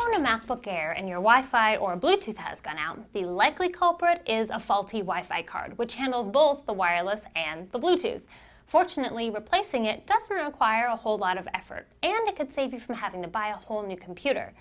own a MacBook Air and your Wi-Fi or Bluetooth has gone out, the likely culprit is a faulty Wi-Fi card, which handles both the wireless and the Bluetooth. Fortunately, replacing it doesn't require a whole lot of effort, and it could save you from having to buy a whole new computer.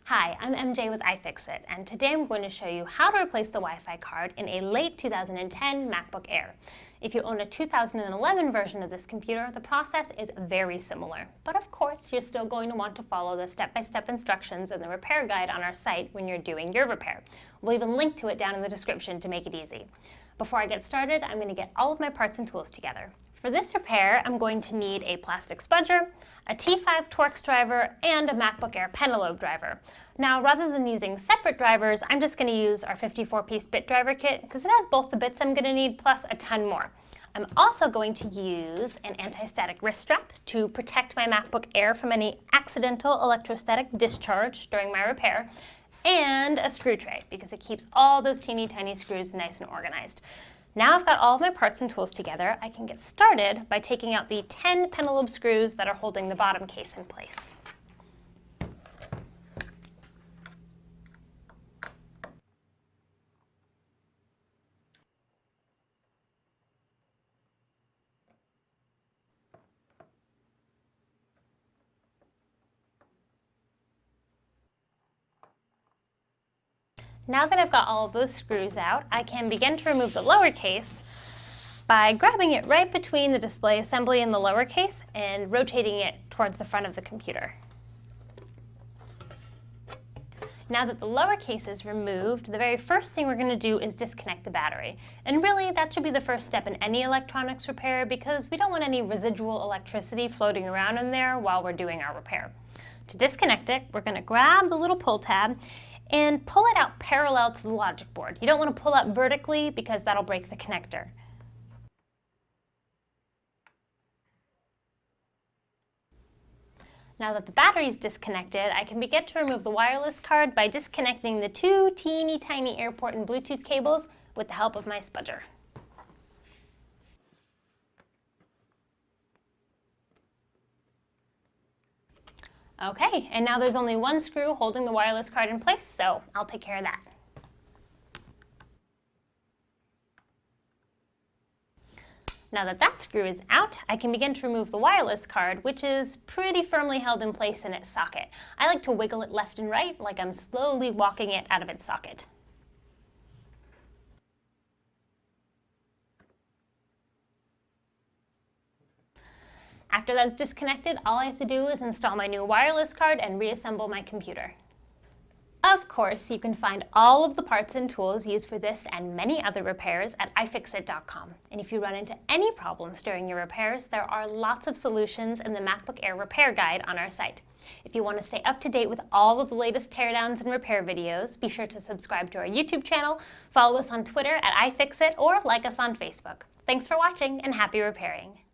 Hi, I'm MJ with iFixit, and today I'm going to show you how to replace the Wi-Fi card in a late 2010 MacBook Air. If you own a 2011 version of this computer, the process is very similar. But of course, you're still going to want to follow the step-by-step instructions in the repair guide on our site when you're doing your repair. We'll even link to it down in the description to make it easy. Before I get started, I'm going to get all of my parts and tools together. For this repair, I'm going to need a plastic spudger, a T5 Torx driver, and a MacBook Air Pentalobe driver. Now, rather than using separate drivers, I'm just going to use our 54-piece bit driver kit because it has both the bits I'm going to need plus a ton more. I'm also going to use an anti-static wrist strap to protect my MacBook Air from any accidental electrostatic discharge during my repair, and a screw tray because it keeps all those teeny tiny screws nice and organized. Now I've got all of my parts and tools together, I can get started by taking out the 10 pentalobe screws that are holding the bottom case in place. Now that I've got all of those screws out, I can begin to remove the lower case by grabbing it right between the display assembly and the lower case and rotating it towards the front of the computer. Now that the lower case is removed, the very first thing we're going to do is disconnect the battery. And really, that should be the first step in any electronics repair because we don't want any residual electricity floating around in there while we're doing our repair. To disconnect it, we're going to grab the little pull tab and pull it out parallel to the logic board. You don't want to pull out vertically because that'll break the connector. Now that the battery is disconnected, I can begin to remove the wireless card by disconnecting the two teeny tiny airport and Bluetooth cables with the help of my spudger. Okay, and now there's only one screw holding the wireless card in place, so I'll take care of that. Now that that screw is out, I can begin to remove the wireless card, which is pretty firmly held in place in its socket. I like to wiggle it left and right like I'm slowly walking it out of its socket. After that's disconnected, all I have to do is install my new wireless card and reassemble my computer. Of course, you can find all of the parts and tools used for this and many other repairs at ifixit.com. And if you run into any problems during your repairs, there are lots of solutions in the MacBook Air repair guide on our site. If you want to stay up to date with all of the latest teardowns and repair videos, be sure to subscribe to our YouTube channel, follow us on Twitter at iFixit, or like us on Facebook. Thanks for watching and happy repairing!